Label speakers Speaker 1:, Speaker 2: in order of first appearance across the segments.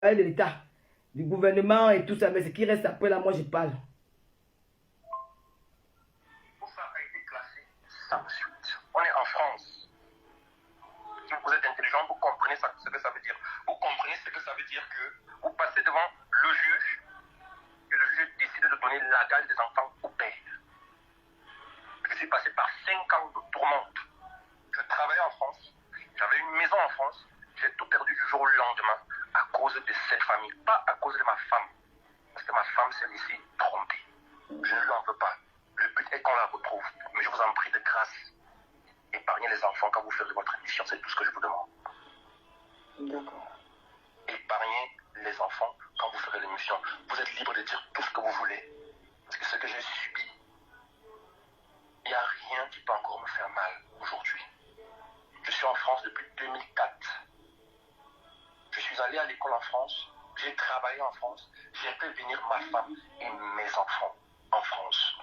Speaker 1: de l'État, du gouvernement et tout ça, mais ce qui reste après là, moi je parle.
Speaker 2: Tout ça a été classé sans suite. On est en France. Si vous êtes intelligent, vous comprenez ce que ça veut dire. Vous comprenez ce que ça veut dire que vous passez devant le juge et le juge décide de donner la garde des enfants au père. Je suis passé par 5 ans de tourmente. Je travaillais en France, j'avais une maison en France, j'ai tout perdu du jour au lendemain à cause de cette famille, pas à cause de ma femme. Parce que ma femme s'est laissée tromper. Je ne lui en veux pas. Le but est qu'on la retrouve. Mais je vous en prie de grâce. Épargnez les enfants quand vous faites votre mission, c'est tout ce que je vous demande.
Speaker 1: D'accord.
Speaker 2: Épargnez les enfants quand vous ferez l'émission. Vous êtes libre de dire tout ce que vous voulez. Parce que ce que j'ai subi, il n'y a rien qui peut encore me faire mal aujourd'hui. Je suis en France depuis 2004. Je suis allé à l'école en France, j'ai travaillé en France, j'ai fait venir ma femme et mes enfants en France.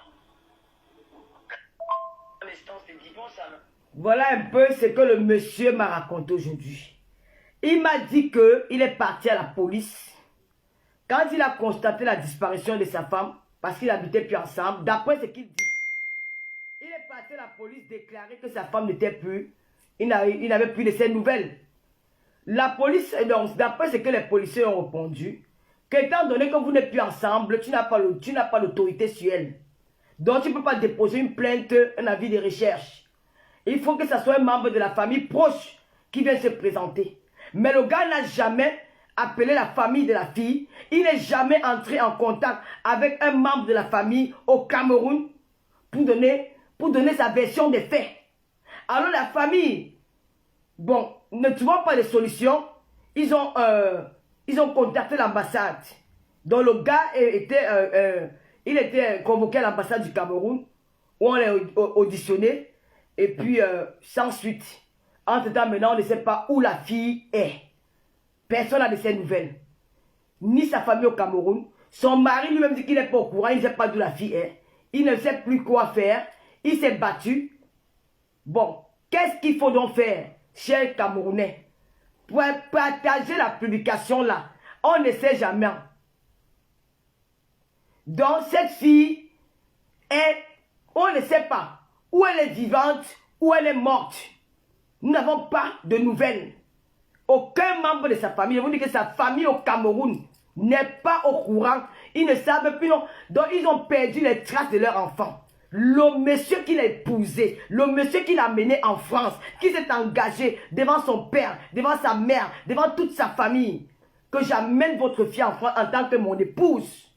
Speaker 1: Voilà un peu ce que le monsieur m'a raconté aujourd'hui. Il m'a dit qu'il est parti à la police. Quand il a constaté la disparition de sa femme, parce qu'ils n'habitaient plus ensemble, d'après ce qu'il dit, il est parti à la police déclarer que sa femme n'était plus, il n'avait plus de ses nouvelles. La police, donc, d'après ce que les policiers ont répondu, qu'étant donné que vous n'êtes plus ensemble, tu n'as pas l'autorité sur elle. Donc, tu ne peux pas déposer une plainte, un avis de recherche. Il faut que ce soit un membre de la famille proche qui vienne se présenter. Mais le gars n'a jamais appelé la famille de la fille. Il n'est jamais entré en contact avec un membre de la famille au Cameroun pour donner sa version des faits. Alors la famille, bon, ne trouvant pas de solution, ils ont contacté l'ambassade. Donc le gars il était convoqué à l'ambassade du Cameroun, où on l'a auditionné, et puis sans suite. Entre-temps, maintenant, on ne sait pas où la fille est. Personne n'a de ses nouvelles. Ni sa famille au Cameroun. Son mari lui-même dit qu'il n'est pas au courant, il ne sait pas d'où la fille est. Il ne sait plus quoi faire. Il s'est battu. Bon, qu'est-ce qu'il faut donc faire, chers Camerounais, pour partager la publication là? On ne sait jamais. Donc, cette fille, on ne sait pas où elle est vivante, où elle est morte. Nous n'avons pas de nouvelles. Aucun membre de sa famille, je vous dis que sa famille au Cameroun n'est pas au courant. Ils ne savent plus, non. Donc, ils ont perdu les traces de leur enfant. Le monsieur qui l'a épousé, le monsieur qui l'a mené en France, qui s'est engagé devant son père, devant sa mère, devant toute sa famille, que j'amène votre fille en France en tant que mon épouse,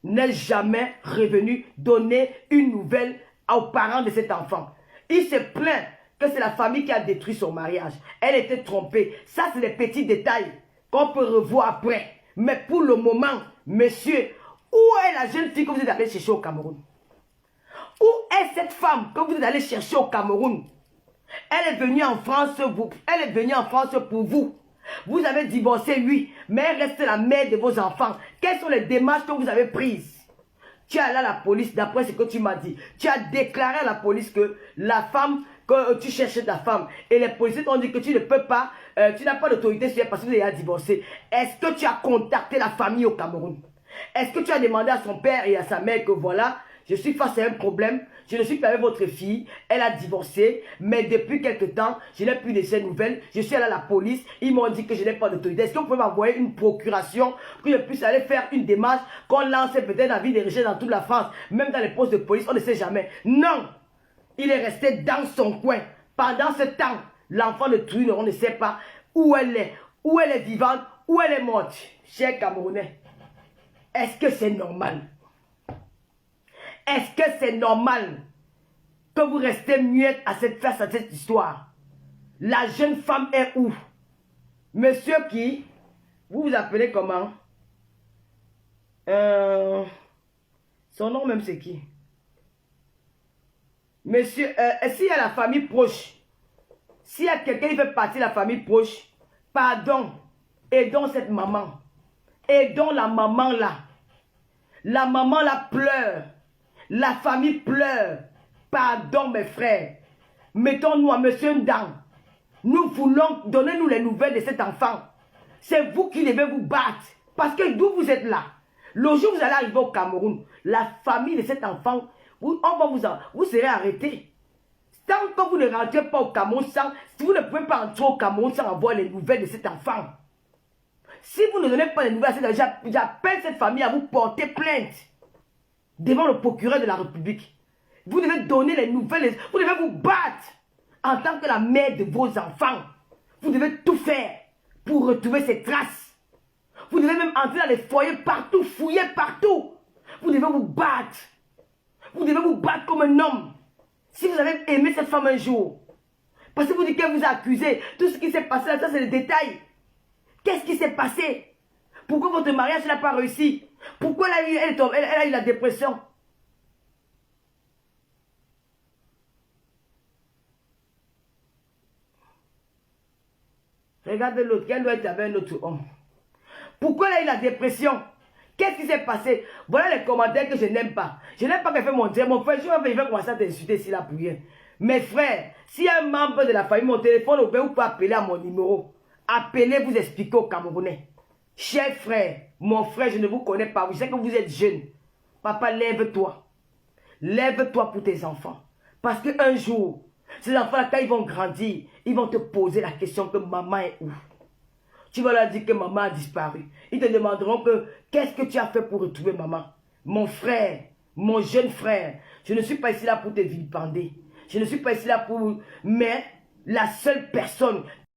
Speaker 1: n'est jamais revenu donner une nouvelle aux parents de cet enfant. Il se plaint que c'est la famille qui a détruit son mariage. Elle était trompée. Ça, c'est les petits détails qu'on peut revoir après. Mais pour le moment, monsieur, où est la jeune fille que vous êtes allé chercher au Cameroun? Où est cette femme que vous êtes allé chercher au Cameroun? Elle est venue en France, elle est venue en France pour vous. Vous avez divorcé, oui, mais elle reste la mère de vos enfants. Quelles sont les démarches que vous avez prises? Tu es allé à la police, d'après ce que tu m'as dit. Tu as déclaré à la police que la femme, que tu cherchais ta femme. Et les policiers t'ont dit que tu ne peux pas, tu n'as pas d'autorité sur elle parce que tu as divorcé. Est-ce que tu as contacté la famille au Cameroun? Est-ce que tu as demandé à son père et à sa mère que voilà, je suis face à un problème, je ne suis pas avec votre fille, elle a divorcé, mais depuis quelque temps, je n'ai plus de ses nouvelles, je suis allé à la police, ils m'ont dit que je n'ai pas d'autorité. Est-ce que vous pouvez m'envoyer une procuration pour que je puisse aller faire une démarche, qu'on lance peut-être la vie de recherche dans toute la France, même dans les postes de police, on ne sait jamais. Non! Il est resté dans son coin. Pendant ce temps, l'enfant de Trune, on ne sait pas où elle est vivante, où elle est morte. Chers Camerounais, est-ce que c'est normal? Est-ce que c'est normal que vous restez muette face à cette histoire? La jeune femme est où? Monsieur qui? Vous vous appelez comment? Son nom même c'est qui? Monsieur, s'il y a la famille proche, s'il y a quelqu'un qui fait partie de la famille proche, pardon, aidons cette maman. Aidons la maman là. La maman là pleure. La famille pleure. Pardon mes frères. Mettons-nous à Monsieur Ndang. Nous voulons, donnez-nous les nouvelles de cet enfant. c'est vous qui devez vous battre. Parce que d'où vous êtes là, le jour où vous allez arriver au Cameroun, la famille de cet enfant, vous serez arrêté. Tant que vous ne rentrez pas au Cameroun, si vous ne pouvez pas entrer au Cameroun sans avoir les nouvelles de cet enfant. Si vous ne donnez pas les nouvelles, j'appelle cette famille à vous porter plainte devant le procureur de la République. Vous devez donner les nouvelles, vous devez vous battre en tant que la mère de vos enfants. Vous devez tout faire pour retrouver ces traces. Vous devez même entrer dans les foyers partout, fouiller partout. Vous devez vous battre. Vous devez vous battre comme un homme. Si vous avez aimé cette femme un jour, parce que vous dites qu'elle vous a accusé, tout ce qui s'est passé là, ça c'est le détail. Qu'est-ce qui s'est passé? Pourquoi votre mariage n'a pas réussi? Pourquoi elle a eu la dépression? Regardez l'autre, qu'elle doit être avec un autre homme. Pourquoi elle a eu la dépression? Qu'est-ce qui s'est passé? Voilà les commentaires que je n'aime pas. Je n'aime pas qu'elle fait mon frère, je vais commencer à t'insulter ici là pour rien. Mes frères, s'il y a un membre de la famille, mon téléphone ouvert, vous pouvez appeler à mon numéro. Appelez, vous expliquez aux Camerounais. Cher frère, mon frère, je ne vous connais pas. Je sais que vous êtes jeune. Papa, lève-toi. Lève-toi pour tes enfants. Parce qu'un jour, ces enfants-là, quand ils vont grandir, ils vont te poser la question que maman est où? Tu vas leur dire que maman a disparu. Ils te demanderont que qu'est-ce que tu as fait pour retrouver maman? Mon frère, mon jeune frère, je ne suis pas ici là pour te vilipender. Je ne suis pas ici là pour... Mais la seule personne